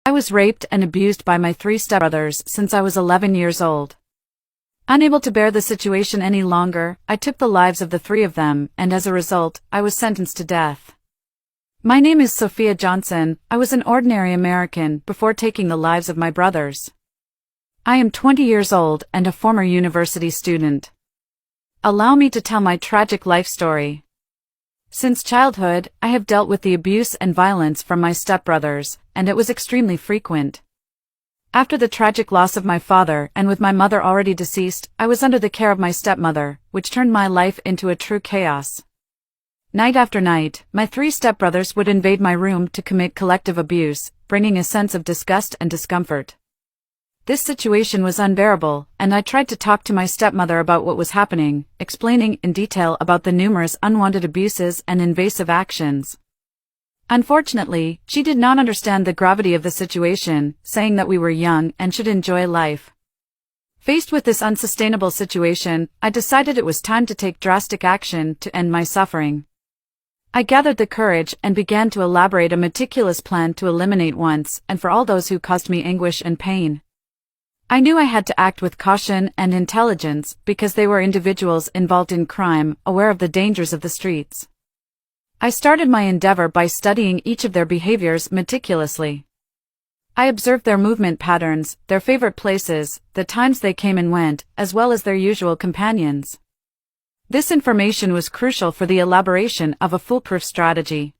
I was raped and abused by my 3 stepbrothers since I was 11 years old. Unable to bear the situation any longer, I took the lives of the 3 of them, and as a result, I was sentenced to death. My name is Sophia Johnson. I was an ordinary American before taking the lives of my brothers. I am 20 years old and a former university student. Allow me to tell my tragic life story. Since childhood, I have dealt with the abuse and violence from my stepbrothers, and it was extremely frequent. After the tragic loss of my father and with my mother already deceased, I was under the care of my stepmother, which turned my life into a true chaos. Night after night, my 3 stepbrothers would invade my room to commit collective abuse, bringing a sense of disgust and discomfort. This situation was unbearable, and I tried to talk to my stepmother about what was happening, explaining in detail about the numerous unwanted abuses and invasive actions. Unfortunately, she did not understand the gravity of the situation, saying that we were young and should enjoy life. Faced with this unsustainable situation, I decided it was time to take drastic action to end my suffering. I gathered the courage and began to elaborate a meticulous plan to eliminate once and for all those who caused me anguish and pain. I knew I had to act with caution and intelligence because they were individuals involved in crime, aware of the dangers of the streets. I started my endeavor by studying each of their behaviors meticulously. I observed their movement patterns, their favorite places, the times they came and went, as well as their usual companions. This information was crucial for the elaboration of a foolproof strategy.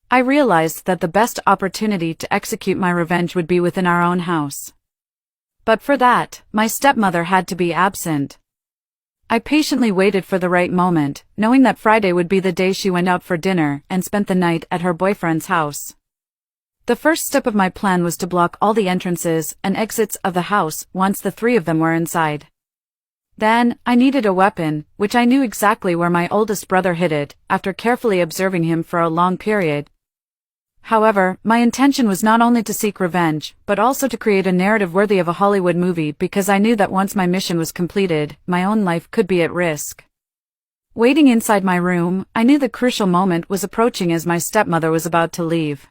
I realized that the best opportunity to execute my revenge would be within our own house. But for that, my stepmother had to be absent. I patiently waited for the right moment, knowing that Friday would be the day she went out for dinner and spent the night at her boyfriend's house. The first step of my plan was to block all the entrances and exits of the house once the 3 of them were inside. Then, I needed a weapon, which I knew exactly where my oldest brother hid it, after carefully observing him for a long period. However, my intention was not only to seek revenge, but also to create a narrative worthy of a Hollywood movie because I knew that once my mission was completed, my own life could be at risk. Waiting inside my room, I knew the crucial moment was approaching as my stepmother was about to leave.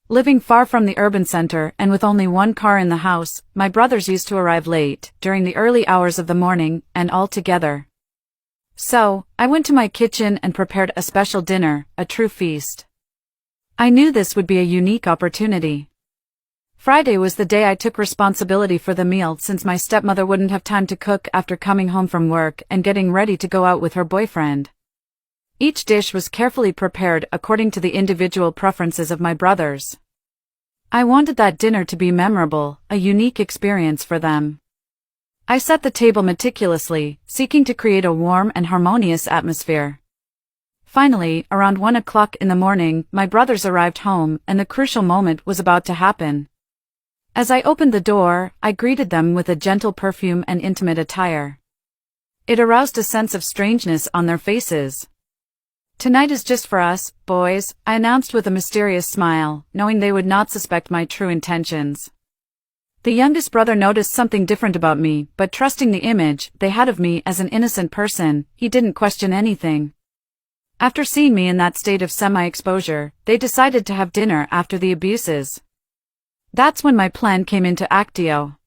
Living far from the urban center and with only 1 car in the house, my brothers used to arrive late, during the early hours of the morning, and all together. So, I went to my kitchen and prepared a special dinner, a true feast. I knew this would be a unique opportunity. Friday was the day I took responsibility for the meal since my stepmother wouldn't have time to cook after coming home from work and getting ready to go out with her boyfriend. Each dish was carefully prepared according to the individual preferences of my brothers. I wanted that dinner to be memorable, a unique experience for them. I set the table meticulously, seeking to create a warm and harmonious atmosphere. Finally, around 1 o'clock in the morning, my brothers arrived home and the crucial moment was about to happen. As I opened the door, I greeted them with a gentle perfume and intimate attire. It aroused a sense of strangeness on their faces. "Tonight is just for us, boys," I announced with a mysterious smile, knowing they would not suspect my true intentions. The youngest brother noticed something different about me, but trusting the image they had of me as an innocent person, he didn't question anything. After seeing me in that state of semi-exposure, they decided to have dinner after the abuses. That's when my plan came into actio.